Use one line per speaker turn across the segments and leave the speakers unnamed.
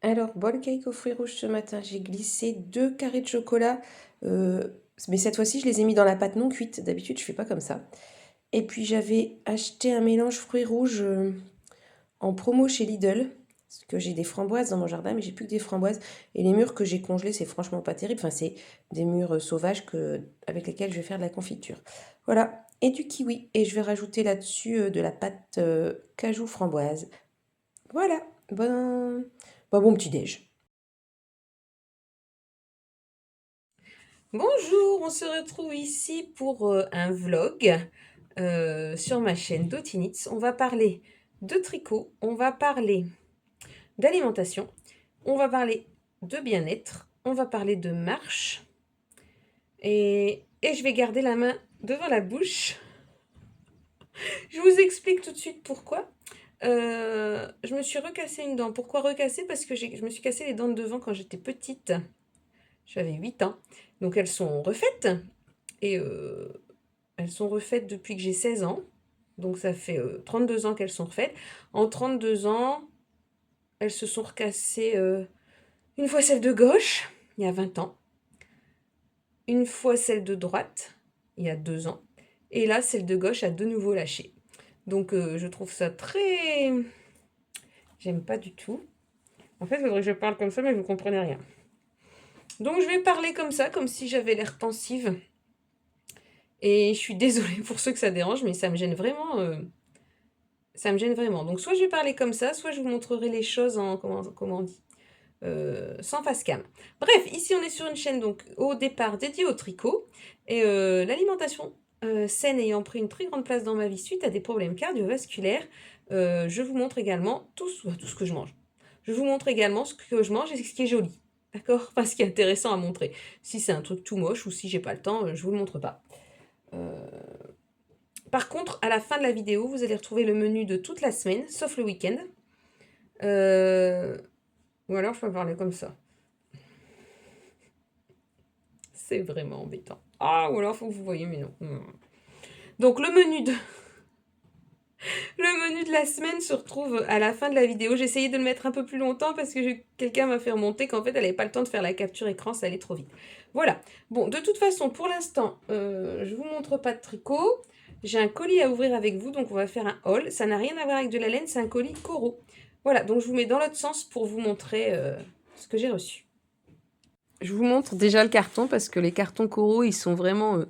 Alors, bol cake aux fruits rouges ce matin, j'ai glissé 2 carrés de chocolat, mais cette fois-ci, je les ai mis dans la pâte non cuite. D'habitude, je fais pas comme ça. Et puis, j'avais acheté un mélange fruits rouges en promo chez Lidl, parce que j'ai des framboises dans mon jardin, mais j'ai plus que des framboises. Et les mûres que j'ai congelées, c'est franchement pas terrible. Enfin, c'est des mûres sauvages avec lesquelles je vais faire de la confiture. Voilà, et du kiwi. Et je vais rajouter là-dessus de la pâte cajou framboise. Voilà, bon petit-déj. Bonjour, on se retrouve ici pour un vlog sur ma chaîne Dotinitz. On va parler de tricot, on va parler d'alimentation, on va parler de bien-être, on va parler de marche et je vais garder la main devant la bouche. Je vous explique tout de suite pourquoi. Je me suis recassé une dent. Pourquoi recasser? Parce que je me suis cassé les dents de devant quand j'étais petite. J'avais 8 ans. Donc elles sont refaites. Et elles sont refaites depuis que j'ai 16 ans. Donc ça fait 32 ans qu'elles sont refaites. En 32 ans, elles se sont recassées une fois celle de gauche, il y a 20 ans. Une fois celle de droite, il y a 2 ans. Et là, celle de gauche a de nouveau lâché. Donc je trouve ça très... J'aime pas du tout. En fait, il faudrait que je parle comme ça, mais vous comprenez rien. Donc je vais parler comme ça, comme si j'avais l'air pensive. Et je suis désolée pour ceux que ça dérange, mais ça me gêne vraiment. Ça me gêne vraiment. Donc soit je vais parler comme ça, soit je vous montrerai les choses en... Comment on dit sans face cam. Bref, ici on est sur une chaîne donc au départ dédiée au tricot. Et l'alimentation saine ayant pris une très grande place dans ma vie suite à des problèmes cardiovasculaires, je vous montre également tout ce que je mange. Je vous montre également ce que je mange et ce qui est joli. D'accord? Enfin, ce qui est intéressant à montrer. Si c'est un truc tout moche ou si j'ai pas le temps, je vous le montre pas. Par contre, à la fin de la vidéo, vous allez retrouver le menu de toute la semaine, sauf le week-end. Ou alors, je peux parler comme ça. C'est vraiment embêtant. Ah, ou alors, faut que vous voyez, mais non. Donc, le menu de la semaine se retrouve à la fin de la vidéo. J'ai essayé de le mettre un peu plus longtemps parce que quelqu'un m'a fait remonter qu'en fait, elle n'avait pas le temps de faire la capture écran, ça allait trop vite. Voilà. Bon, de toute façon, pour l'instant, je vous montre pas de tricot. J'ai un colis à ouvrir avec vous, donc on va faire un haul. Ça n'a rien à voir avec de la laine, c'est un colis Coro. Voilà, donc je vous mets dans l'autre sens pour vous montrer ce que j'ai reçu. Je vous montre déjà le carton parce que les cartons Coro, ils sont vraiment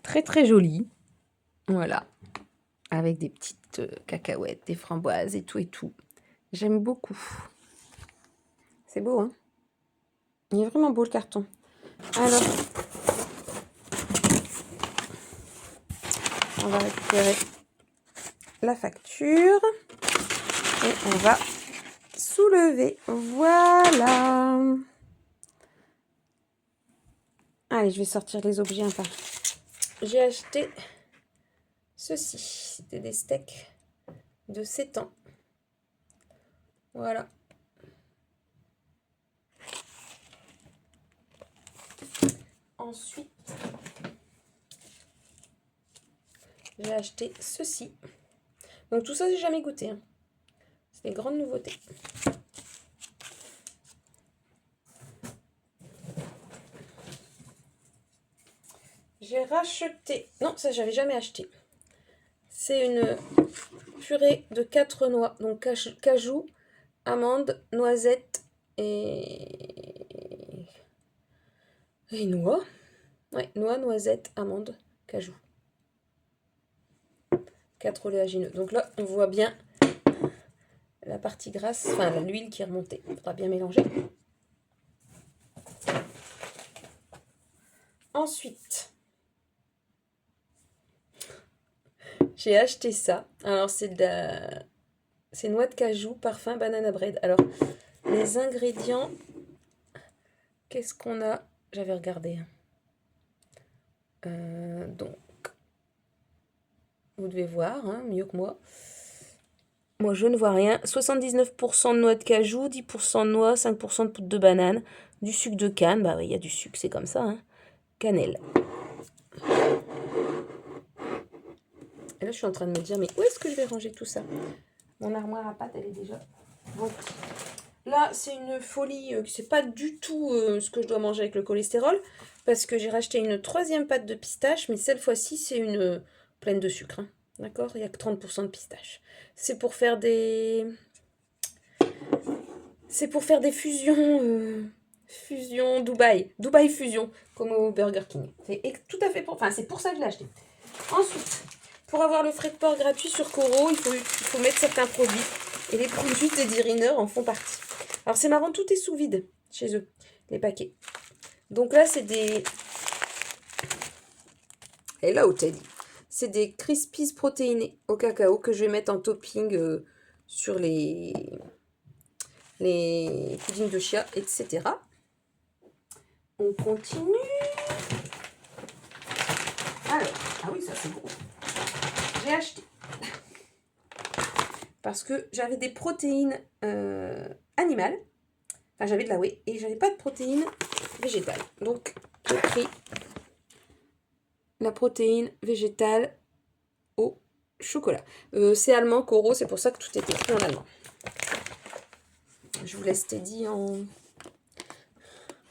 très très jolis. Voilà. Avec des petites cacahuètes, des framboises et tout et tout. J'aime beaucoup. C'est beau, hein? Il est vraiment beau le carton. Alors, on va récupérer la facture et on va soulever. Voilà. Allez, je vais sortir les objets un par un. J'ai acheté ceci. C'était des steaks de 7 ans. Voilà. Ensuite, j'ai acheté ceci. Donc tout ça, j'ai jamais goûté. Hein. C'est des grandes nouveautés. J'ai racheté... Non, ça, j'avais jamais acheté. C'est une purée de 4 noix. Donc cajou, amandes, noisettes et noix. Ouais, noix, noisettes, amandes, cajou. 4 oléagineux. Donc là, on voit bien la partie grasse, enfin l'huile qui est remontée. Il faudra bien mélanger. Ensuite, j'ai acheté ça. Alors, c'est noix de cajou, parfum, banana bread. Alors, les ingrédients, qu'est-ce qu'on a? J'avais regardé. Donc, vous devez voir, hein, mieux que moi. Moi, je ne vois rien. 79% de noix de cajou, 10% de noix, 5% de poudre de banane, du sucre de canne. Bah oui, il y a du sucre, c'est comme ça. Hein. Cannelle. Et là, je suis en train de me dire, mais où est-ce que je vais ranger tout ça? Mon armoire à pâte, elle est déjà remplie. Là, c'est une folie, c'est pas du tout ce que je dois manger avec le cholestérol, parce que j'ai racheté une troisième pâte de pistache, mais cette fois-ci, c'est une pleine de sucre, hein. D'accord? Il n'y a que 30% de pistache. C'est pour faire des... C'est pour faire des fusions... Fusion Dubaï. Dubaï Fusion, comme au Burger King. C'est tout à fait pour... Enfin, c'est pour ça que je l'ai acheté. Ensuite, pour avoir le frais de port gratuit sur Coro, il faut mettre certains produits. Et les produits Teddy Riner en font partie. Alors c'est marrant, tout est sous vide chez eux, les paquets. Donc là, c'est des... Et là, au Teddy, c'est des Crispies protéinés au cacao que je vais mettre en topping sur les puddings de chia, etc. On continue. Alors, ah oui, ça c'est gros. J'ai acheté. Parce que j'avais des protéines animales. Enfin, j'avais de la whey et j'avais pas de protéines végétales. Donc, j'ai pris la protéine végétale au chocolat. C'est allemand, Coro, c'est pour ça que tout est écrit en allemand. Je vous laisse Teddy en...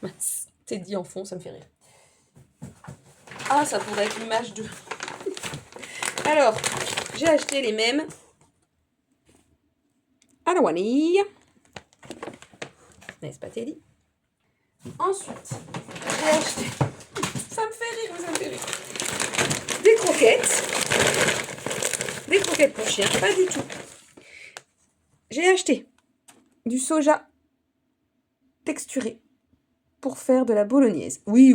Mince, Teddy en fond, ça me fait rire. Ah, ça pourrait être l'image de... Alors, j'ai acheté les mêmes à la vanille. N'est-ce pas, Teddy? Ensuite, j'ai acheté... Ça me fait rire, ça me fait rire. Des croquettes. Des croquettes pour chien, pas du tout. J'ai acheté du soja texturé pour faire de la bolognaise. Oui.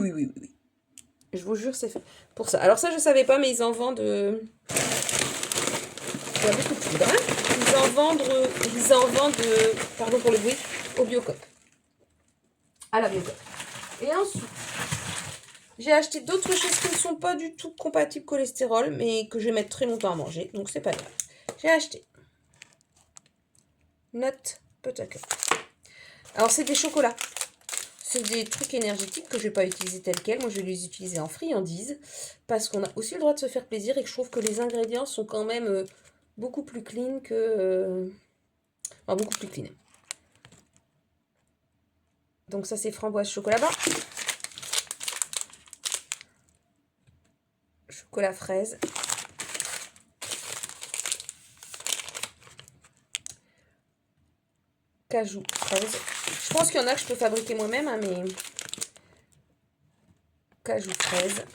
Je vous jure, c'est fait pour ça. Alors ça, je savais pas, mais ils en vendent... Il y a beaucoup de poudre, hein. Ils en vendent, pardon pour le bruit, au Biocop. À la Biocop. Et ensuite, j'ai acheté d'autres choses qui ne sont pas du tout compatibles cholestérol, mais que je vais mettre très longtemps à manger, donc c'est pas grave. J'ai acheté Nut Potato. Alors c'est des chocolats. C'est des trucs énergétiques que je ne vais pas utiliser tels quels. Moi, je vais les utiliser en friandises parce qu'on a aussi le droit de se faire plaisir et que je trouve que les ingrédients sont quand même beaucoup plus clean que... Enfin, beaucoup plus clean. Donc ça, c'est framboise chocolat bas. Chocolat fraise. Cajou fraise. Je pense qu'il y en a que je peux fabriquer moi-même, hein, mais... Cajou fraise.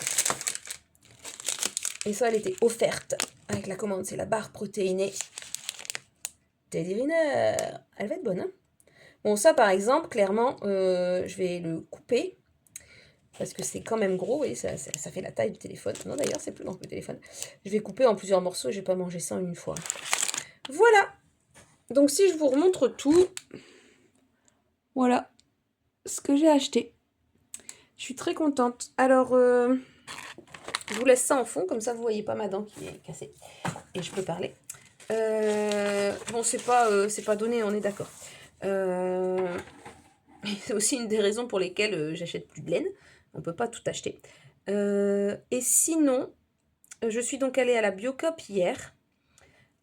Et ça, elle était offerte avec la commande. C'est la barre protéinée Teddy Riner. Elle va être bonne, hein. Bon, ça, par exemple, clairement, je vais le couper. Parce que c'est quand même gros, et ça fait la taille du téléphone. Non, d'ailleurs, c'est plus grand que le téléphone. Je vais couper en plusieurs morceaux, je vais pas manger ça en une fois. Voilà. Donc, si je vous remontre tout, voilà ce que j'ai acheté. Je suis très contente. Alors, je vous laisse ça en fond, comme ça, vous voyez pas ma dent qui est cassée. Et je peux parler. Bon, c'est pas donné, on est d'accord. C'est aussi une des raisons pour lesquelles j'achète plus de laine. On peut pas tout acheter. Et sinon, je suis donc allée à la Biocop hier,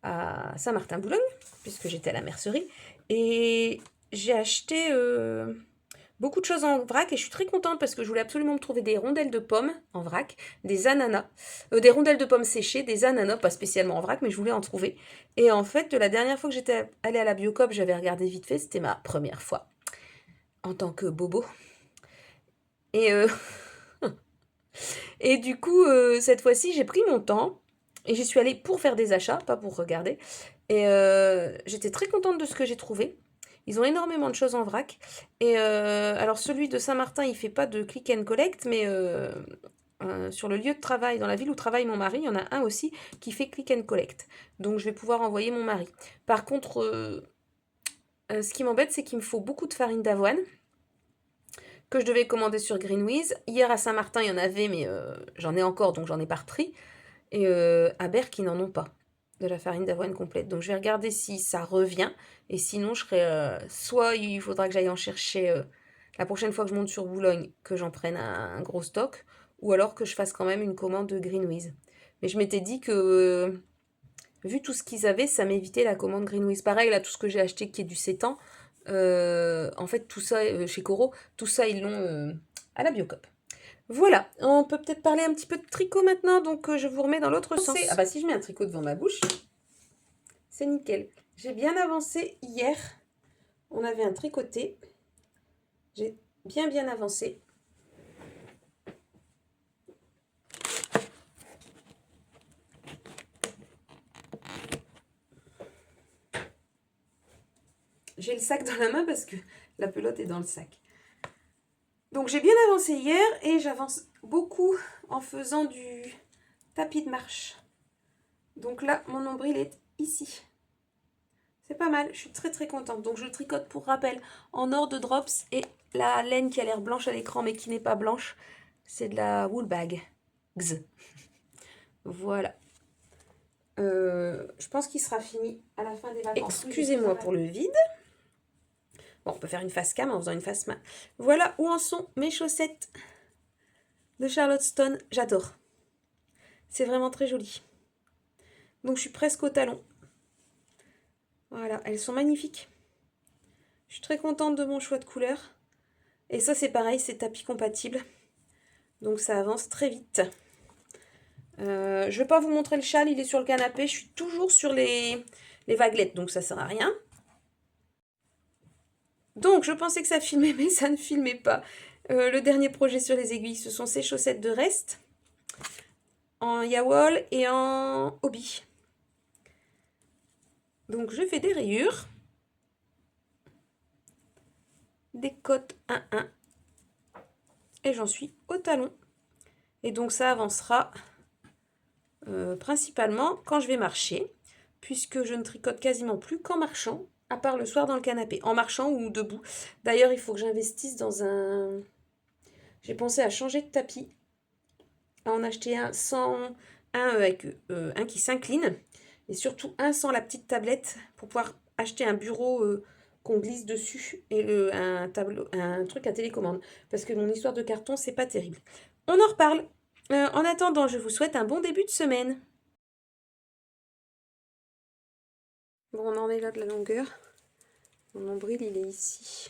à Saint-Martin-Boulogne, puisque j'étais à la mercerie. Et j'ai acheté beaucoup de choses en vrac et je suis très contente parce que je voulais absolument me trouver des rondelles de pommes en vrac, des ananas, des rondelles de pommes séchées, des ananas, pas spécialement en vrac, mais je voulais en trouver. Et en fait, la dernière fois que j'étais allée à la Biocop, j'avais regardé vite fait, c'était ma première fois en tant que bobo. Et, et du coup, cette fois-ci, j'ai pris mon temps et j'y suis allée pour faire des achats, pas pour regarder. Et j'étais très contente de ce que j'ai trouvé. Ils ont énormément de choses en vrac. Et alors celui de Saint-Martin, il fait pas de click and collect, mais sur le lieu de travail, dans la ville où travaille mon mari, il y en a un aussi qui fait click and collect. Donc je vais pouvoir envoyer mon mari. Par contre, ce qui m'embête, c'est qu'il me faut beaucoup de farine d'avoine que je devais commander sur Greenwiz. Hier à Saint-Martin, il y en avait, mais j'en ai encore, donc j'en ai pas repris. Et à Berck, ils n'en ont pas de la farine d'avoine complète. Donc je vais regarder si ça revient. Et sinon, je serai, soit il faudra que j'aille en chercher la prochaine fois que je monte sur Boulogne, que j'en prenne un gros stock, ou alors que je fasse quand même une commande de Greenwiz. Mais je m'étais dit que, vu tout ce qu'ils avaient, ça m'évitait la commande Greenwiz. Pareil, là, tout ce que j'ai acheté qui est du 7 ans, En fait, tout ça, chez Coro, tout ça, ils l'ont à la Biocoop. Voilà, on peut peut-être parler un petit peu de tricot maintenant, donc je vous remets dans l'autre sens. Ah bah si je mets un tricot devant ma bouche, c'est nickel. J'ai bien avancé hier, on avait un tricoté, j'ai bien avancé. J'ai le sac dans la main parce que la pelote est dans le sac. Donc j'ai bien avancé hier et j'avance beaucoup en faisant du tapis de marche. Donc là, mon nombril est ici. C'est pas mal, je suis très contente. Donc je tricote pour rappel en or de drops et la laine qui a l'air blanche à l'écran mais qui n'est pas blanche, c'est de la wool bag. Voilà. Je pense qu'il sera fini à la fin des vacances. Excusez-moi pour le vide. Bon, on peut faire une face cam en faisant une face main. Voilà où en sont mes chaussettes de Charlottestone. J'adore. C'est vraiment très joli. Donc je suis presque au talon. Voilà, elles sont magnifiques. Je suis très contente de mon choix de couleur. Et ça c'est pareil, c'est tapis compatible. Donc ça avance très vite. Je ne vais pas vous montrer le châle, il est sur le canapé. Je suis toujours sur les vaguelettes, donc ça ne sert à rien. Donc je pensais que ça filmait, mais ça ne filmait pas. Le dernier projet sur les aiguilles, ce sont ces chaussettes de reste. En Yawol et en Hobby. Donc je fais des rayures. Des cotes 1-1. Et j'en suis au talon. Et donc ça avancera principalement quand je vais marcher, puisque je ne tricote quasiment plus qu'en marchant, à part le soir dans le canapé, en marchant ou debout. D'ailleurs, il faut que j'investisse dans un... J'ai pensé à changer de tapis, à en acheter un sans... avec un qui s'incline, et surtout un sans la petite tablette, pour pouvoir acheter un bureau qu'on glisse dessus, et un truc à télécommande, parce que mon histoire de carton, c'est pas terrible. On en reparle. En attendant, je vous souhaite un bon début de semaine. Bon, on en est là de la longueur. Mon nombril, il est ici.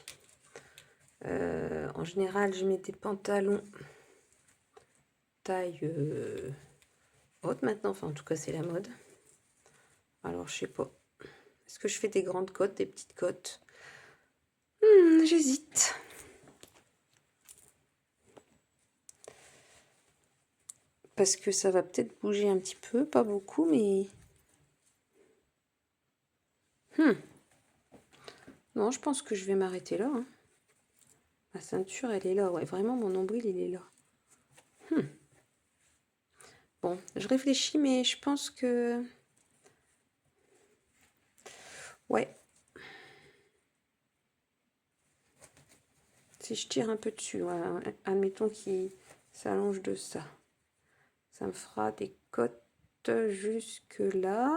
En général, je mets des pantalons taille haute maintenant. Enfin, en tout cas, c'est la mode. Alors, je sais pas. Est-ce que je fais des grandes côtes, des petites côtes? J'hésite. Parce que ça va peut-être bouger un petit peu. Pas beaucoup, mais... Non, je pense que je vais m'arrêter là. Hein. Ma ceinture, elle est là. Ouais, vraiment, mon nombril, il est là. Bon, je réfléchis, mais je pense que... Ouais. Si je tire un peu dessus, voilà, admettons qu'il s'allonge de ça. Ça me fera des côtes jusque là.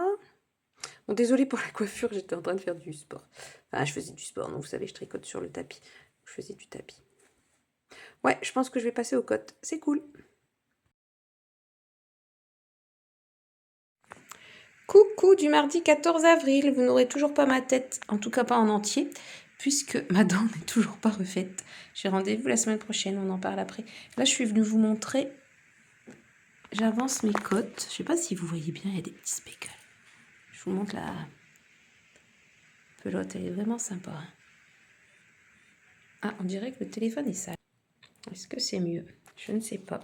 Bon, désolée pour la coiffure, j'étais en train de faire du sport. Enfin, je faisais du sport, donc vous savez, je tricote sur le tapis. Je faisais du tapis. Ouais, je pense que je vais passer aux côtes. C'est cool. Coucou du mardi 14 avril. Vous n'aurez toujours pas ma tête, en tout cas pas en entier, puisque ma dent n'est toujours pas refaite. J'ai rendez-vous la semaine prochaine, on en parle après. Là, je suis venue vous montrer. J'avance mes côtes. Je sais pas si vous voyez bien, il y a des petits speckles. Je vous montre la pelote, elle est vraiment sympa. Ah, on dirait que le téléphone est sale. Est-ce que c'est mieux? Je ne sais pas.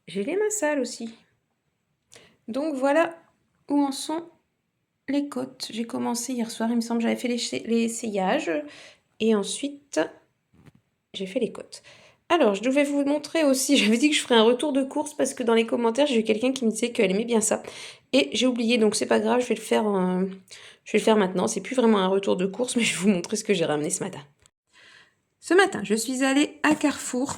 J'ai les mains sales aussi. Donc voilà où en sont les côtes. J'ai commencé hier soir, il me semble, j'avais fait les essayages. Et ensuite, j'ai fait les côtes. Alors, je devais vous montrer aussi, j'avais dit que je ferais un retour de course parce que dans les commentaires, j'ai eu quelqu'un qui me disait qu'elle aimait bien ça. Et j'ai oublié, donc c'est pas grave, je vais le faire maintenant. C'est plus vraiment un retour de course, mais je vais vous montrer ce que j'ai ramené ce matin. Ce matin, je suis allée à Carrefour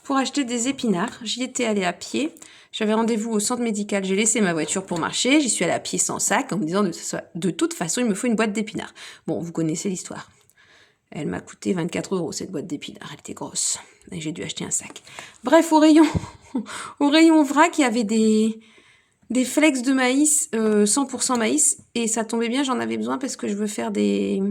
pour acheter des épinards. J'y étais allée à pied. J'avais rendez-vous au centre médical. J'ai laissé ma voiture pour marcher. J'y suis allée à pied sans sac en me disant de toute façon, il me faut une boîte d'épinards. Bon, vous connaissez l'histoire. Elle m'a coûté 24 € cette boîte d'épinards. Elle était grosse. Et j'ai dû acheter un sac. Bref, au rayon vrac, il y avait des flakes de maïs, 100% maïs. Et ça tombait bien, j'en avais besoin parce que je veux faire des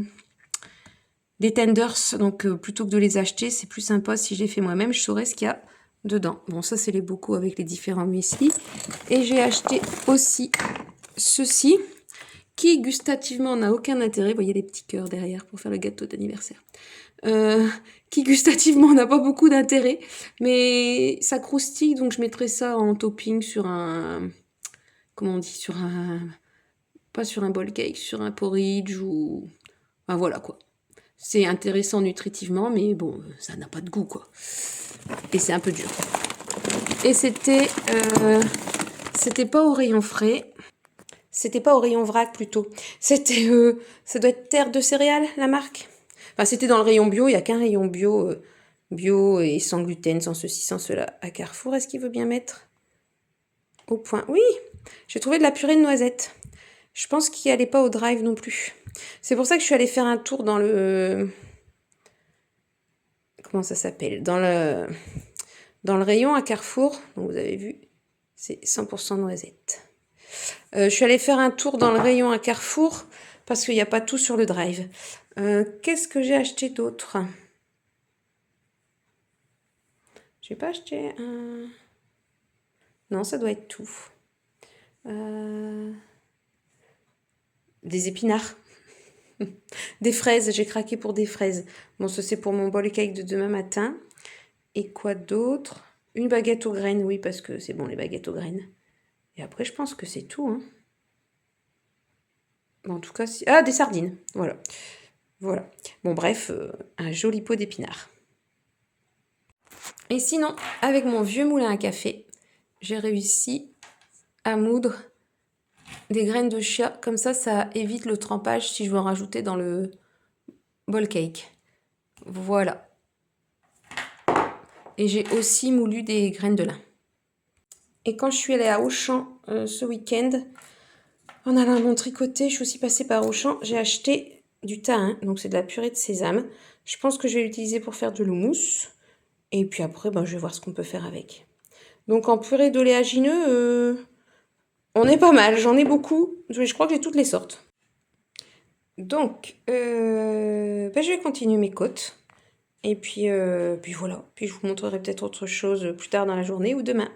des tenders, donc plutôt que de les acheter, c'est plus sympa si je les fais moi-même, je saurais ce qu'il y a dedans. Bon, ça c'est les bocaux avec les différents muesli. Et j'ai acheté aussi ceci, qui gustativement n'a aucun intérêt. Vous voyez les petits cœurs derrière pour faire le gâteau d'anniversaire. Qui gustativement n'a pas beaucoup d'intérêt, mais ça croustille, donc je mettrai ça en topping sur un... Comment on dit? Sur un... Pas sur un bol cake, sur un porridge ou... Enfin voilà quoi. C'est intéressant nutritivement, mais bon, ça n'a pas de goût quoi. Et c'est un peu dur. Et c'était pas au rayon frais. C'était pas au rayon vrac plutôt. C'était... ça doit être Terre de céréales, la marque. Enfin, c'était dans le rayon bio. Il n'y a qu'un rayon bio, bio et sans gluten, sans ceci, sans cela. À Carrefour, est-ce qu'il veut bien mettre au point? Oui, j'ai trouvé de la purée de noisettes. Je pense qu'il n'allait pas au drive non plus. C'est pour ça que je suis allée faire un tour dans le... Comment ça s'appelle? Dans le rayon à Carrefour. Donc vous avez vu, c'est 100% noisettes. Je suis allée faire un tour dans le rayon à Carrefour parce qu'il n'y a pas tout sur le drive. Qu'est-ce que j'ai acheté d'autre? J'ai pas acheté un... Non, ça doit être tout. Des épinards. Des fraises, j'ai craqué pour des fraises. Bon, ça c'est pour mon bol cake de demain matin. Et quoi d'autre? Une baguette aux graines, oui, parce que c'est bon les baguettes aux graines. Et après, je pense que c'est tout. Hein. Bon, en tout cas, ah, des sardines, voilà. Voilà. Bon, bref, un joli pot d'épinards. Et sinon, avec mon vieux moulin à café, j'ai réussi à moudre des graines de chia. Comme ça évite le trempage si je veux en rajouter dans le bol cake. Voilà. Et j'ai aussi moulu des graines de lin. Et quand je suis allée à Auchan ce week-end, en allant à mon tricoter, je suis aussi passée par Auchan. J'ai acheté du thym, donc c'est de la purée de sésame. Je pense que je vais l'utiliser pour faire de l'houmous. Et puis après, je vais voir ce qu'on peut faire avec. Donc en purée d'oléagineux, on est pas mal. J'en ai beaucoup. Je crois que j'ai toutes les sortes. Donc, je vais continuer mes côtes. Et puis voilà. Puis je vous montrerai peut-être autre chose plus tard dans la journée ou demain.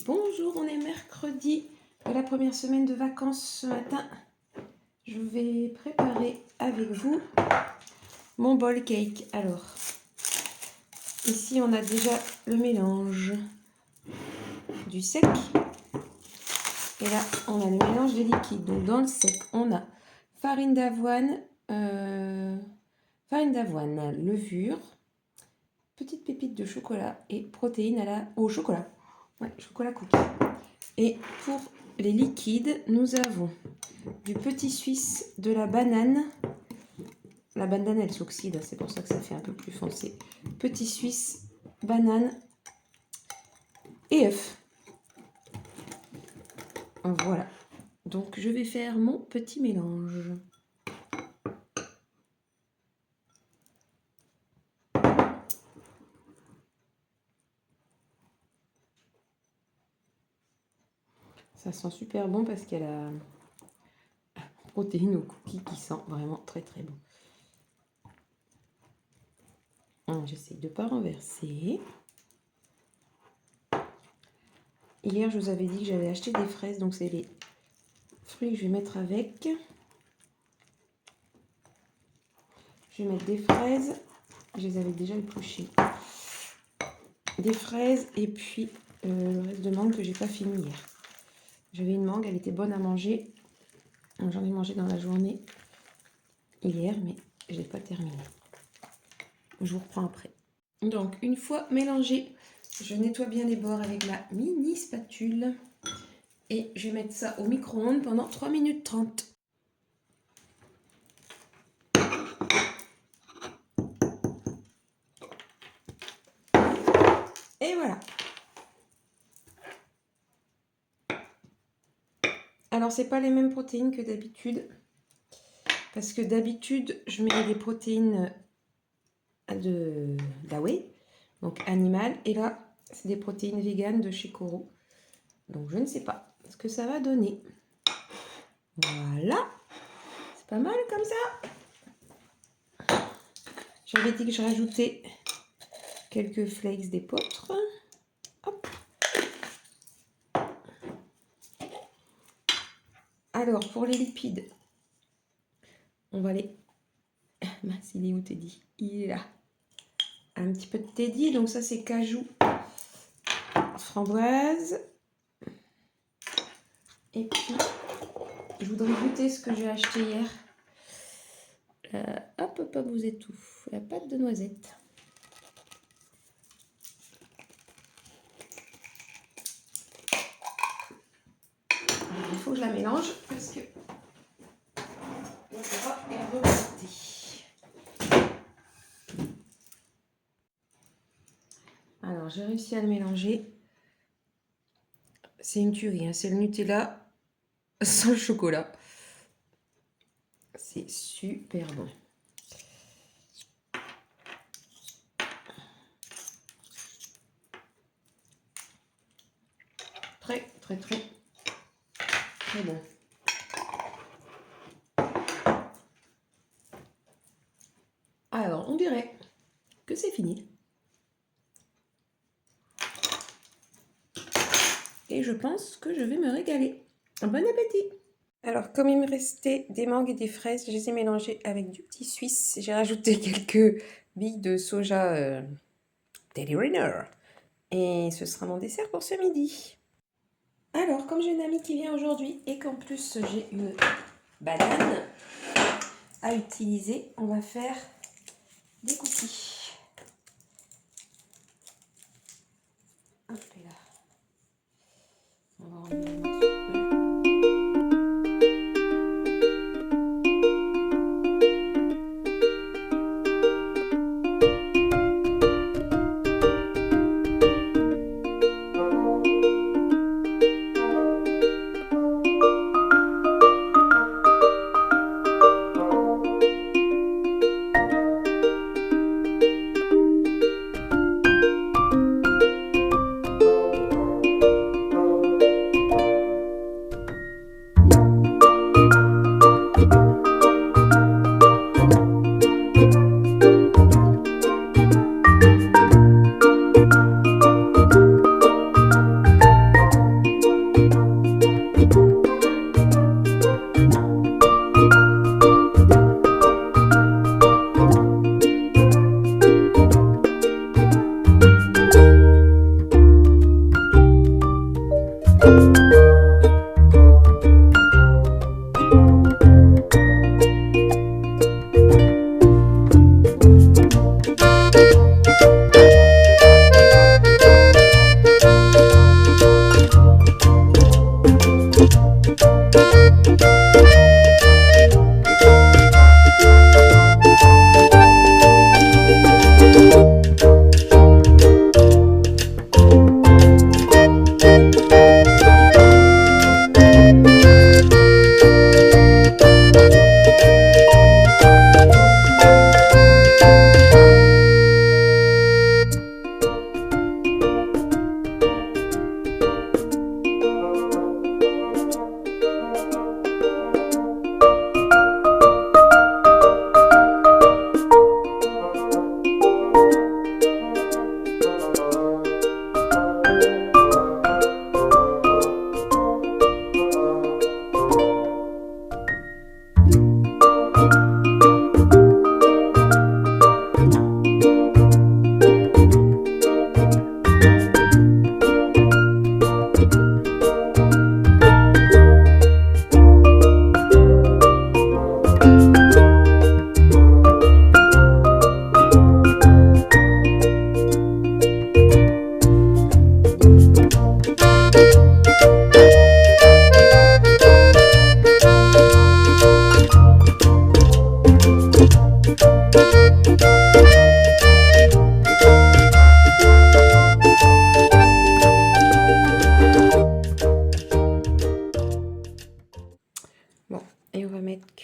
Bonjour, on est mercredi de la première semaine de vacances ce matin. Je vais préparer avec vous mon bol cake. Alors, ici on a déjà le mélange du sec. Et là, on a le mélange des liquides. Donc dans le sec, on a farine d'avoine, levure, petite pépite de chocolat et protéines au chocolat. Ouais, chocolat cookie. Et pour les liquides, nous avons du petit suisse, de la banane. La banane, elle s'oxyde, c'est pour ça que ça fait un peu plus foncé. Petit suisse, banane et œuf. Voilà. Donc, je vais faire mon petit mélange. Ça sent super bon parce qu'elle a protéines au cookie qui sent vraiment très très bon. J'essaie de ne pas renverser. Hier, je vous avais dit que j'avais acheté des fraises, donc c'est les fruits que je vais mettre avec. Je vais mettre des fraises. Je les avais déjà épluchées. Des fraises et puis le reste de mangue que j'ai pas fini hier. J'avais une mangue, elle était bonne à manger. J'en ai mangé dans la journée hier, mais je l'ai pas terminé. Je vous reprends après. Donc, une fois mélangé, je nettoie bien les bords avec ma mini spatule. Et je vais mettre ça au micro-ondes pendant 3 minutes 30. Et voilà. Alors, c'est pas les mêmes protéines que d'habitude. Parce que d'habitude, je mets des protéines d'Away, donc animal. Et là, c'est des protéines véganes de chez Coro. Donc, je ne sais pas ce que ça va donner. Voilà. Pas mal comme ça. J'avais dit que je rajoutais quelques flakes d'épeautre. Hop. Alors, pour les lipides, on va les... Mince, il est où Teddy? Il est là. Un petit peu de Teddy, donc ça c'est cajou, framboise. Et puis, je voudrais goûter ce que j'ai acheté hier. Hop, hop, hop, vous êtes tout. La pâte de noisette. Alors, il faut que je la mélange parce que on va y remonter. Alors, j'ai réussi à le mélanger. C'est une tuerie, hein. C'est le Nutella sans le chocolat. C'est super bon. Très, très, très, très bon. Alors, on dirait que c'est fini. Et je pense que je vais me régaler. Bon appétit! Alors, comme il me restait des mangues et des fraises, je les ai mélangées avec du petit suisse. J'ai rajouté quelques billes de soja Daily Rainer. Et ce sera mon dessert pour ce midi. Alors, comme j'ai une amie qui vient aujourd'hui et qu'en plus j'ai une banane à utiliser, on va faire des cookies. Hop là. On va enlever le morceau.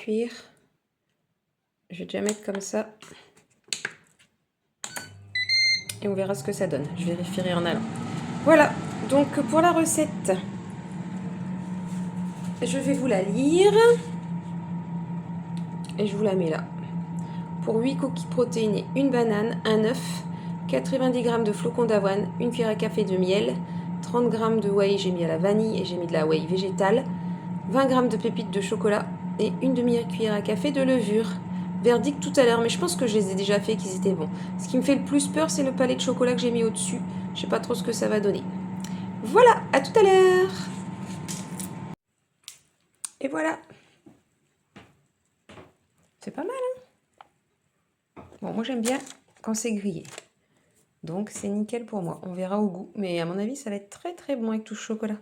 cuire. Je vais déjà mettre comme ça. Et on verra ce que ça donne. Je vérifierai en allant. Voilà, donc pour la recette, je vais vous la lire. Et je vous la mets là. Pour 8 coquilles protéinées, une banane, un œuf, 90 g de flocons d'avoine, une cuillère à café de miel, 30 g de whey, j'ai mis à la vanille et j'ai mis de la whey végétale, 20 g de pépites de chocolat et une demi-cuillère à café de levure. Verdict tout à l'heure, mais je pense que je les ai déjà fait et qu'ils étaient bons. Ce qui me fait le plus peur, c'est le palais de chocolat que j'ai mis au-dessus. Je sais pas trop ce que ça va donner. Voilà, à tout à l'heure. Et voilà. C'est pas mal, hein? Bon, moi j'aime bien quand c'est grillé. Donc c'est nickel pour moi. On verra au goût. Mais à mon avis, ça va être très très bon avec tout ce chocolat.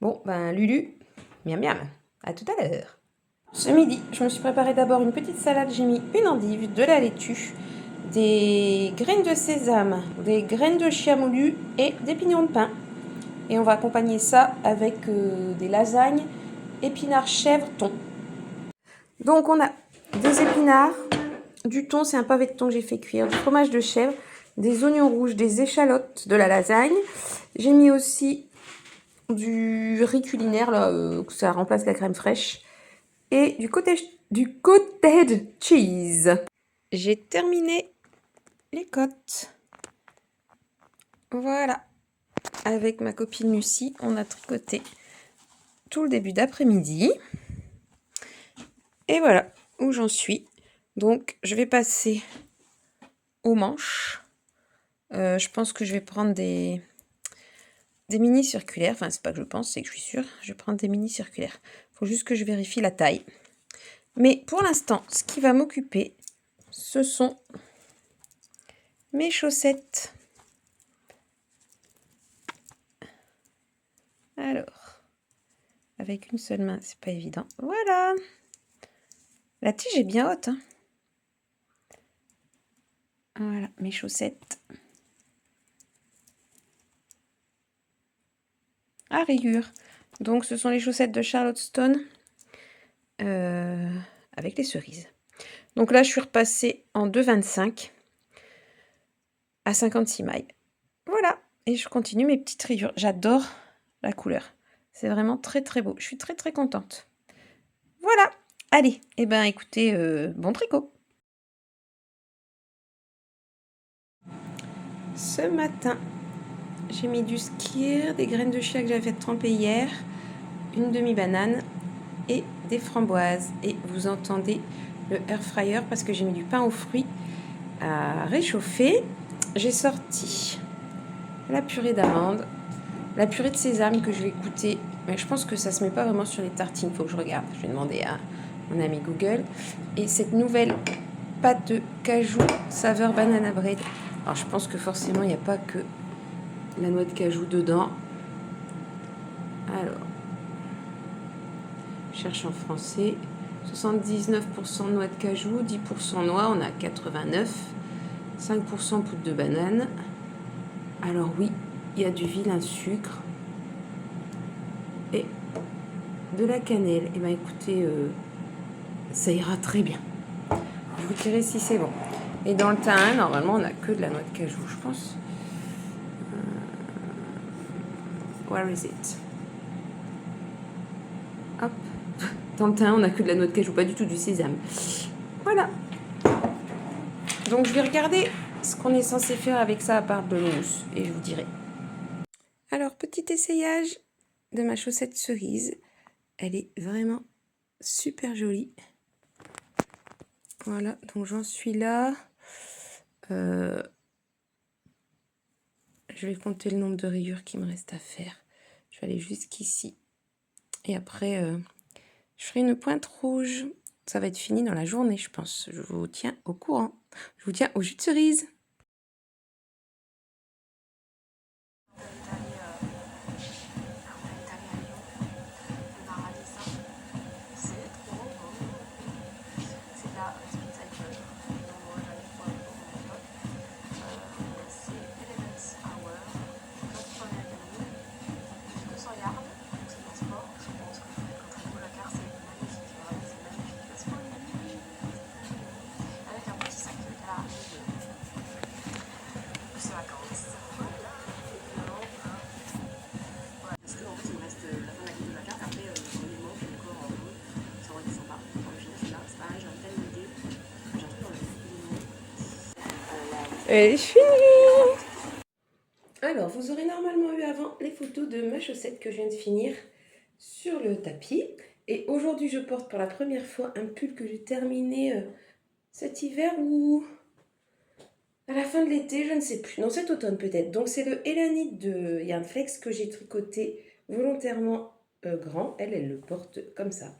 Bon, ben Lulu, miam miam. À tout à l'heure. Ce midi, je me suis préparé d'abord une petite salade. J'ai mis une endive, de la laitue, des graines de sésame, des graines de chia moulu et des pignons de pain. Et on va accompagner ça avec des lasagnes, épinards, chèvre, thon. Donc on a des épinards, du thon, c'est un pavé de thon que j'ai fait cuire, du fromage de chèvre, des oignons rouges, des échalotes, de la lasagne. J'ai mis aussi du riz culinaire, là, ça remplace la crème fraîche. Et du cottage cheese. J'ai terminé les côtes. Voilà. Avec ma copine Lucie, on a tricoté tout le début d'après-midi. Et voilà où j'en suis. Donc, je vais passer aux manches. Je pense que je vais prendre des mini circulaires. Enfin, c'est pas que je pense, c'est que je suis sûre. Je vais prendre des mini circulaires. Il faut juste que je vérifie la taille. Mais pour l'instant, ce qui va m'occuper, ce sont mes chaussettes. Alors, avec une seule main, c'est pas évident. Voilà. La tige est bien haute, hein. Voilà, mes chaussettes. À rayures. Donc, ce sont les chaussettes de Charlotte Stone avec les cerises. Donc là, je suis repassée en 2,25 à 56 mailles. Voilà. Et je continue mes petites rayures. J'adore la couleur. C'est vraiment très, très beau. Je suis très, très contente. Voilà. Allez. Eh bien, écoutez, bon tricot. Ce matin, j'ai mis du skyr, des graines de chia que j'avais fait tremper hier, une demi-banane et des framboises. Et vous entendez le air fryer parce que j'ai mis du pain aux fruits à réchauffer. J'ai sorti la purée d'amandes, la purée de sésame que je vais goûter. Mais je pense que ça se met pas vraiment sur les tartines. Il faut que je regarde. Je vais demander à mon ami Google. Et cette nouvelle pâte de cajou saveur banana bread. Alors je pense que forcément il n'y a pas que la noix de cajou dedans. Alors, je cherche en français. 79% noix de cajou, 10% noix, on a 89, 5% poudre de banane. Alors oui, il y a du vilain sucre et de la cannelle. Et bien écoutez, ça ira très bien. Je vous dirai si c'est bon. Et dans le thym, normalement, on n'a que de la noix de cajou, je pense. Where is it? Hop. Dans le thym, on n'a que de la noix de cajou, pas du tout du sésame. Voilà. Donc, je vais regarder ce qu'on est censé faire avec ça à part de l'hummus. Et je vous dirai. Alors, petit essayage de ma chaussette cerise. Elle est vraiment super jolie. Voilà, donc j'en suis là. Je vais compter le nombre de rayures qu'il me reste à faire. Je vais aller jusqu'ici. Et après, je ferai une pointe rouge. Ça va être fini dans la journée, je pense. Je vous tiens au courant. Je vous tiens au jus de cerise. Elle est finie. Alors, vous aurez normalement eu avant les photos de ma chaussette que je viens de finir sur le tapis. Et aujourd'hui, je porte pour la première fois un pull que j'ai terminé cet hiver ou à la fin de l'été, je ne sais plus. Non, cet automne peut-être. Donc, c'est le Elanite de Yarn Flex que j'ai tricoté volontairement grand. Elle le porte comme ça.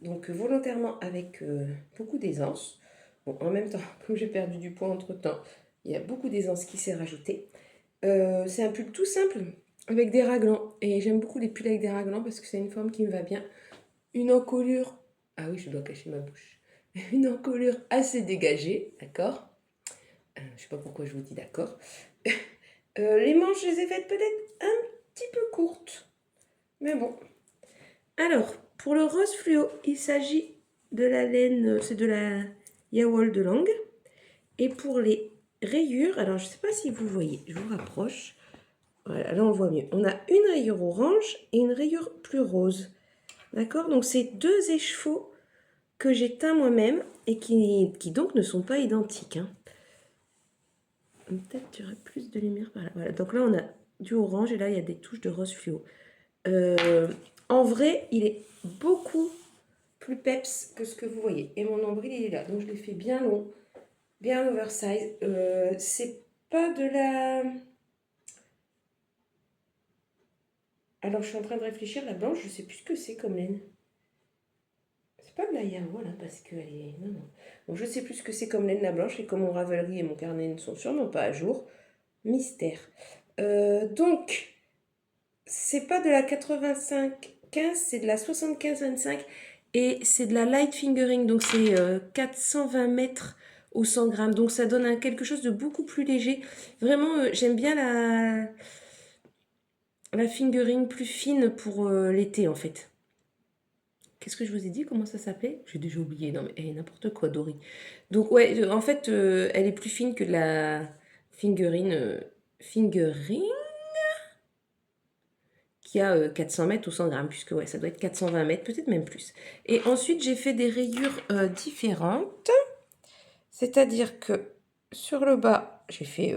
Donc, volontairement avec beaucoup d'aisance. Bon, en même temps, comme j'ai perdu du poids entre-temps, il y a beaucoup d'aisance qui s'est rajoutée. C'est un pull tout simple avec des raglans. Et j'aime beaucoup les pulls avec des raglans parce que c'est une forme qui me va bien. Une encolure. Ah oui, je dois cacher ma bouche. Une encolure assez dégagée, d'accord. Je sais pas pourquoi je vous dis d'accord. Les manches, je les ai faites peut-être un petit peu courtes. Mais bon. Alors, pour le rose fluo, il s'agit de la laine, c'est de la Yawol de Lang. Et pour les rayures, alors je ne sais pas si vous voyez, je vous rapproche. Voilà, là on voit mieux. On a une rayure orange et une rayure plus rose. D'accord? Donc c'est deux écheveaux que j'ai teints moi-même et qui donc ne sont pas identiques. Hein. Peut-être qu'il y aurait plus de lumière par là. Voilà. Donc là on a du orange et là il y a des touches de rose fluo. En vrai, il est beaucoup plus peps que ce que vous voyez. Et mon nombril il est là. Donc je l'ai fait bien long, bien oversize. C'est pas de la... Alors, je suis en train de réfléchir, la blanche, je sais plus ce que c'est comme laine. C'est pas de la Yawol, hein, parce qu'elle est... Non, non. Bon, je sais plus ce que c'est comme laine, la blanche, et comme mon Ravelry et mon carnet ne sont sûrement pas à jour, mystère. Donc, c'est pas de la 85-15, c'est de la 75-25, et c'est de la light fingering, donc c'est 420 mètres au 100 grammes, donc ça donne quelque chose de beaucoup plus léger. Vraiment, j'aime bien la fingering plus fine pour l'été, en fait. Qu'est-ce que je vous ai dit? Comment ça s'appelait? J'ai déjà oublié. Non, mais n'importe quoi, Dory. Donc, ouais, en fait, elle est plus fine que de la fingering, fingering qui a 400 mètres ou 100 grammes, puisque ouais, ça doit être 420 mètres, peut-être même plus. Et ensuite, j'ai fait des rayures différentes. C'est-à-dire que sur le bas, j'ai fait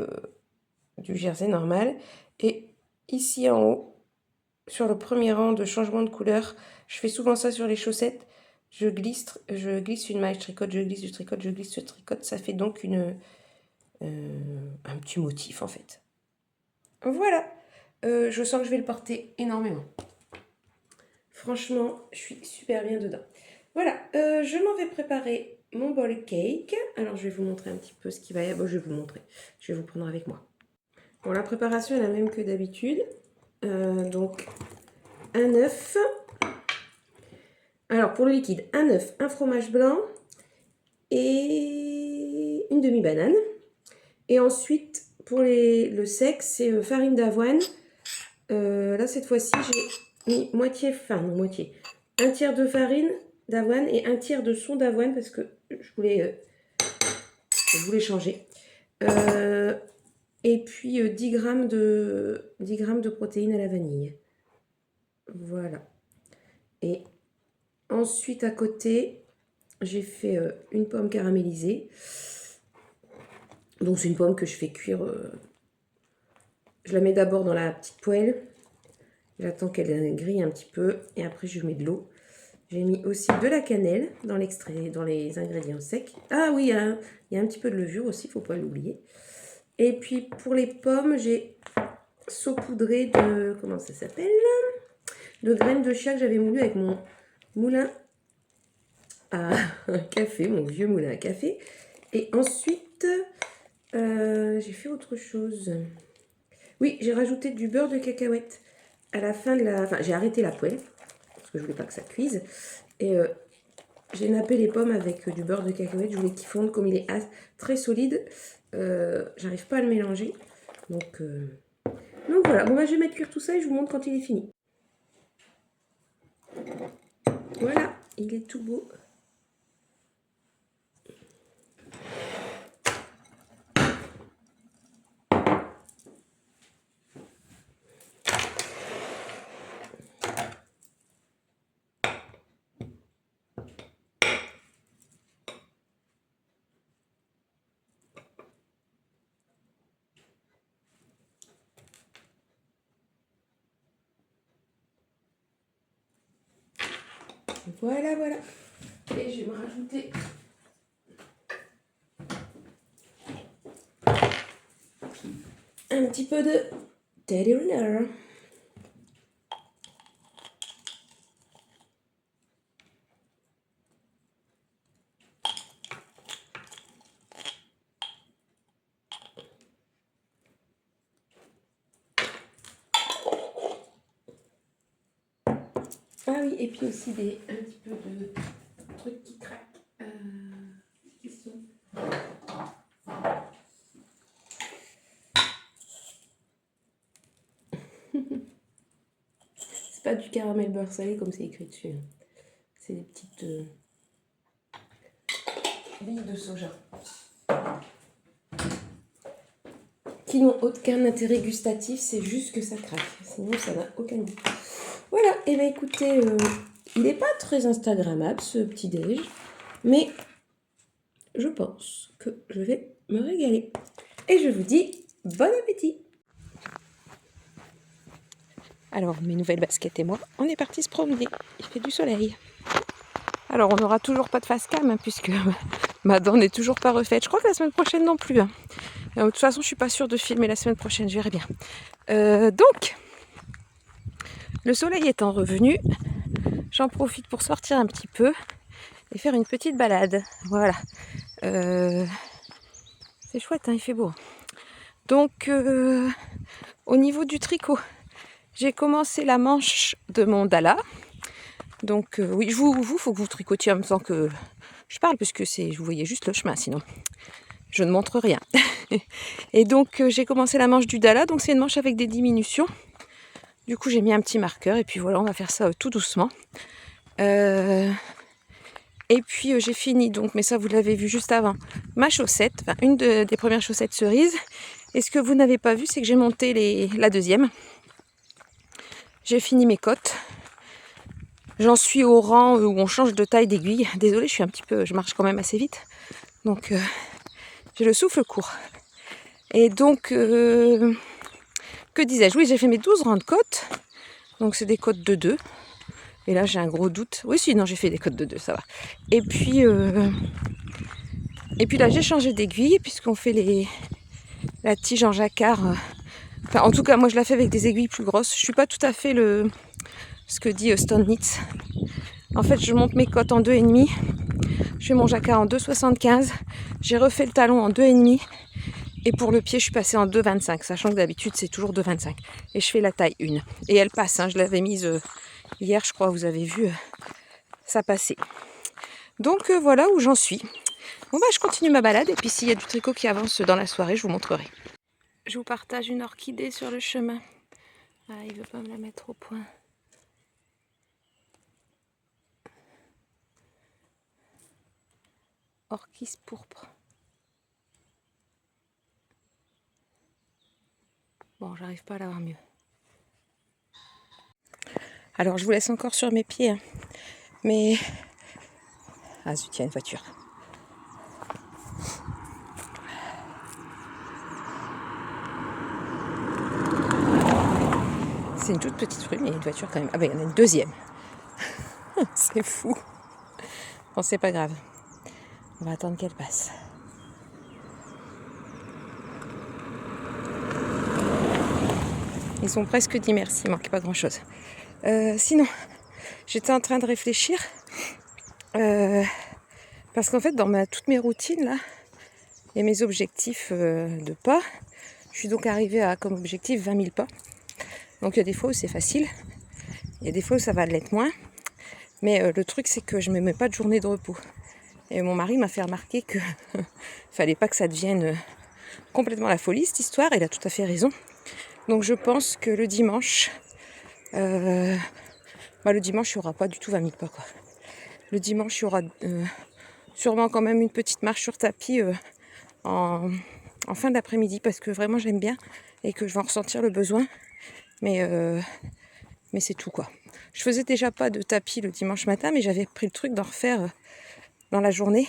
du jersey normal. Et ici en haut, sur le premier rang de changement de couleur, je fais souvent ça sur les chaussettes. Je glisse une maille, je tricote, je glisse, je tricote, je glisse, je tricote. Ça fait donc un petit motif en fait. Voilà. Je sens que je vais le porter énormément. Franchement, je suis super bien dedans. Voilà, je m'en vais préparer mon bol cake. Alors, je vais vous montrer un petit peu ce qui va y avoir. Bon, je vais vous montrer. Je vais vous prendre avec moi. Bon, la préparation est la même que d'habitude. Donc, un œuf. Alors, pour le liquide, un œuf, un fromage blanc et une demi-banane. Et ensuite, pour le sec, c'est farine d'avoine. Là, cette fois-ci, j'ai mis un tiers de farine d'avoine et un tiers de son d'avoine parce que je voulais changer. Et puis 10 grammes de protéines à la vanille. Voilà. Et ensuite, à côté, j'ai fait une pomme caramélisée. Donc, c'est une pomme que je fais cuire. Je la mets d'abord dans la petite poêle. J'attends qu'elle grille un petit peu. Et après, je mets de l'eau. J'ai mis aussi de la cannelle dans l'extrait, dans les ingrédients secs. Ah oui, il y a un petit peu de levure aussi, il ne faut pas l'oublier. Et puis, pour les pommes, j'ai saupoudré de... Comment ça s'appelle? De graines de chia que j'avais moulu avec mon moulin à café, mon vieux moulin à café. Et ensuite, j'ai fait autre chose. Oui, j'ai rajouté du beurre de cacahuète à la fin de la... Enfin, j'ai arrêté la poêle, parce que je voulais pas que ça cuise. Et j'ai nappé les pommes avec du beurre de cacahuète. Je voulais qu'ils fondent comme il est très solide. J'arrive pas à le mélanger. Donc voilà. Bon, bah, je vais mettre cuire tout ça et je vous montre quand il est fini. Voilà, il est tout beau. Voilà, voilà. Et je vais me rajouter un petit peu de Teddy Riner. Ah oui, et puis aussi un petit peu de trucs qui craquent. Qui sont... C'est pas du caramel beurre salé comme c'est écrit dessus. C'est des petites billes de soja qui n'ont aucun intérêt gustatif, c'est juste que ça craque. Sinon, ça n'a aucun goût. Voilà, et bien écoutez, il n'est pas très instagrammable ce petit déj, mais je pense que je vais me régaler. Et je vous dis bon appétit. Alors, mes nouvelles baskets et moi, on est partis se promener. Il fait du soleil. Alors, on n'aura toujours pas de face cam, hein, puisque ma dent n'est toujours pas refaite. Je crois que la semaine prochaine non plus. Hein. De toute façon, je suis pas sûre de filmer la semaine prochaine, je verrai bien. Donc, le soleil étant revenu, j'en profite pour sortir un petit peu et faire une petite balade. Voilà. C'est chouette, hein, il fait beau. Donc, au niveau du tricot, j'ai commencé la manche de mon Dalla. Donc, oui, faut que vous tricotiez en même temps que je parle, puisque vous voyez juste le chemin, sinon je ne montre rien. Et donc, j'ai commencé la manche du Dalla. Donc, c'est une manche avec des diminutions. Du coup, j'ai mis un petit marqueur. Et puis voilà, on va faire ça tout doucement. Et puis, j'ai fini, donc, mais ça, vous l'avez vu juste avant, ma chaussette. Enfin, une des premières chaussettes cerises. Et ce que vous n'avez pas vu, c'est que j'ai monté la deuxième. J'ai fini mes cottes. J'en suis au rang où on change de taille d'aiguille. Désolée, je marche quand même assez vite. Donc, j'ai le souffle court. Et donc, que disais-je? Oui, j'ai fait mes 12 rangs de côtes. Donc, c'est des côtes de 2. Et là, j'ai un gros doute. Oui, si, non, j'ai fait des côtes de 2, ça va. Et puis là, j'ai changé d'aiguille, puisqu'on fait la tige en jacquard. Enfin, en tout cas, moi, je la fais avec des aiguilles plus grosses. Je suis pas tout à fait ce que dit Stone Knits. En fait, je monte mes côtes en 2,5. Je fais mon jacquard en 2,75. J'ai refait le talon en 2,5. Et pour le pied, je suis passée en 2,25. Sachant que d'habitude, c'est toujours 2,25. Et je fais la taille 1. Et elle passe. Hein, je l'avais mise hier, je crois, vous avez vu. Ça passait. Donc, voilà où j'en suis. Bon, bah, je continue ma balade. Et puis, s'il y a du tricot qui avance dans la soirée, je vous montrerai. Je vous partage une orchidée sur le chemin. Ah, il veut pas me la mettre au point. Orchis pourpre. Bon, j'arrive pas à l'avoir mieux. Alors, je vous laisse encore sur mes pieds. Hein. Mais... Ah zut, il y a une voiture. C'est une toute petite rue, mais il y a une voiture quand même. Ah ben, il y en a une deuxième. C'est fou. Bon, c'est pas grave. On va attendre qu'elle passe. Ils ont presque dit merci, il manquait pas grand-chose. Sinon, j'étais en train de réfléchir. Parce qu'en fait, dans toutes mes routines, là, et mes objectifs de pas, je suis donc arrivée à, comme objectif, 20 000 pas. Donc, il y a des fois où c'est facile. Il y a des fois où ça va l'être moins. Mais le truc, c'est que je ne me mets pas de journée de repos. Et mon mari m'a fait remarquer que fallait pas que ça devienne complètement la folie, cette histoire. Il a tout à fait raison. Donc, je pense que le dimanche, il n'y aura pas du tout 20 000 pas, quoi. Le dimanche, il y aura sûrement quand même une petite marche sur tapis en fin d'après-midi, parce que vraiment j'aime bien et que je vais en ressentir le besoin. Mais c'est tout, quoi. Je faisais déjà pas de tapis le dimanche matin, mais j'avais pris le truc d'en refaire dans la journée.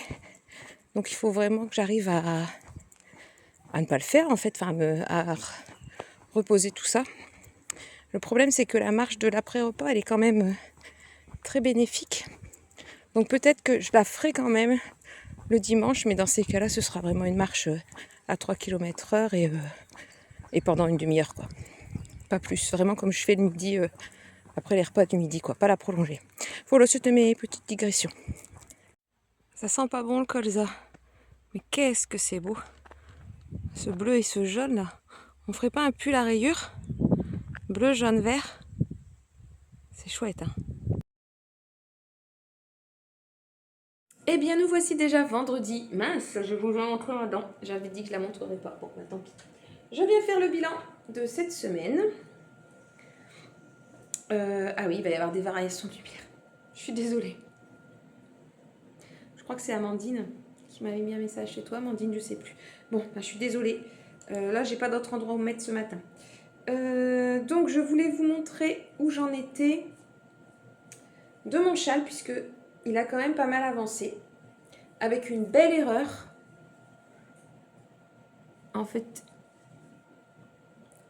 Donc il faut vraiment que j'arrive à ne pas le faire, en fait, à reposer tout ça. Le problème, c'est que la marche de l'après-repas, elle est quand même très bénéfique. Donc peut-être que je la ferai quand même le dimanche, mais dans ces cas-là, ce sera vraiment une marche à 3 km/h et pendant une demi-heure, quoi. Pas plus, vraiment comme je fais le midi, après les repas du midi, quoi, pas la prolonger. Voilà, c'était mes petites digressions. Ça sent pas bon le colza, mais qu'est-ce que c'est beau. Ce bleu et ce jaune là. On ferait pas un pull à rayures? Bleu, jaune, vert. C'est chouette, hein. Eh bien, nous voici déjà vendredi. Mince, je vous montre ma dent. J'avais dit que je la montrerai pas. Bon, bah, tant pis. Je viens faire le bilan de cette semaine. Ah oui, il va y avoir des variations de lumière. Je suis désolée. Je crois que c'est Amandine qui m'avait mis un message chez toi. Amandine, je sais plus. Bon, bah, je suis désolée. Là, j'ai pas d'autre endroit où mettre ce matin. Donc, je voulais vous montrer où j'en étais de mon châle, puisque il a quand même pas mal avancé. Avec une belle erreur. En fait,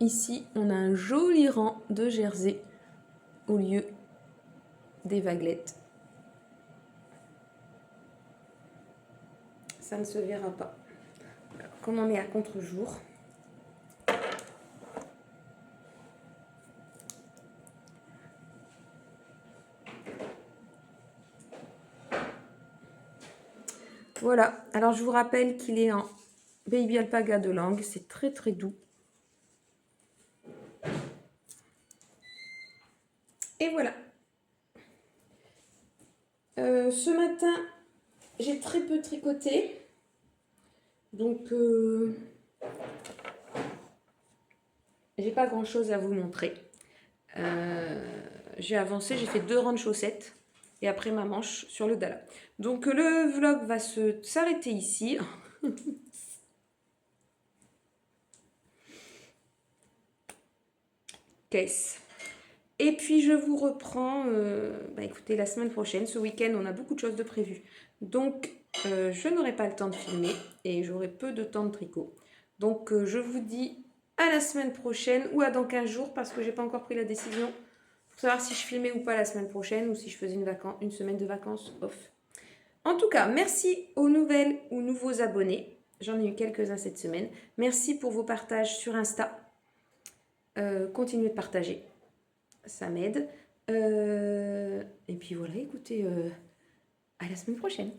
ici, on a un joli rang de jersey au lieu des vaguelettes. Ça ne se verra pas. Alors, comme on est à contre-jour, voilà. Alors, je vous rappelle qu'il est en Baby Alpaga de Langue. C'est très très doux. Et voilà. Ce matin, j'ai très peu tricoté. Donc, j'ai pas grand chose à vous montrer. J'ai avancé, j'ai fait 2 rangs de chaussettes. Et après ma manche sur le Dalla. Donc, le vlog va s'arrêter ici. Caisse. Et puis je vous reprends, écoutez, la semaine prochaine. Ce week-end, on a beaucoup de choses de prévues. Donc, je n'aurai pas le temps de filmer et j'aurai peu de temps de tricot. Donc, je vous dis à la semaine prochaine ou à dans 15 jours parce que j'ai pas encore pris la décision pour savoir si je filmais ou pas la semaine prochaine ou si je faisais une semaine de vacances off. En tout cas, merci aux nouvelles ou nouveaux abonnés. J'en ai eu quelques-uns cette semaine. Merci pour vos partages sur Insta. Continuez de partager. Ça m'aide. Et puis voilà, écoutez, à la semaine prochaine.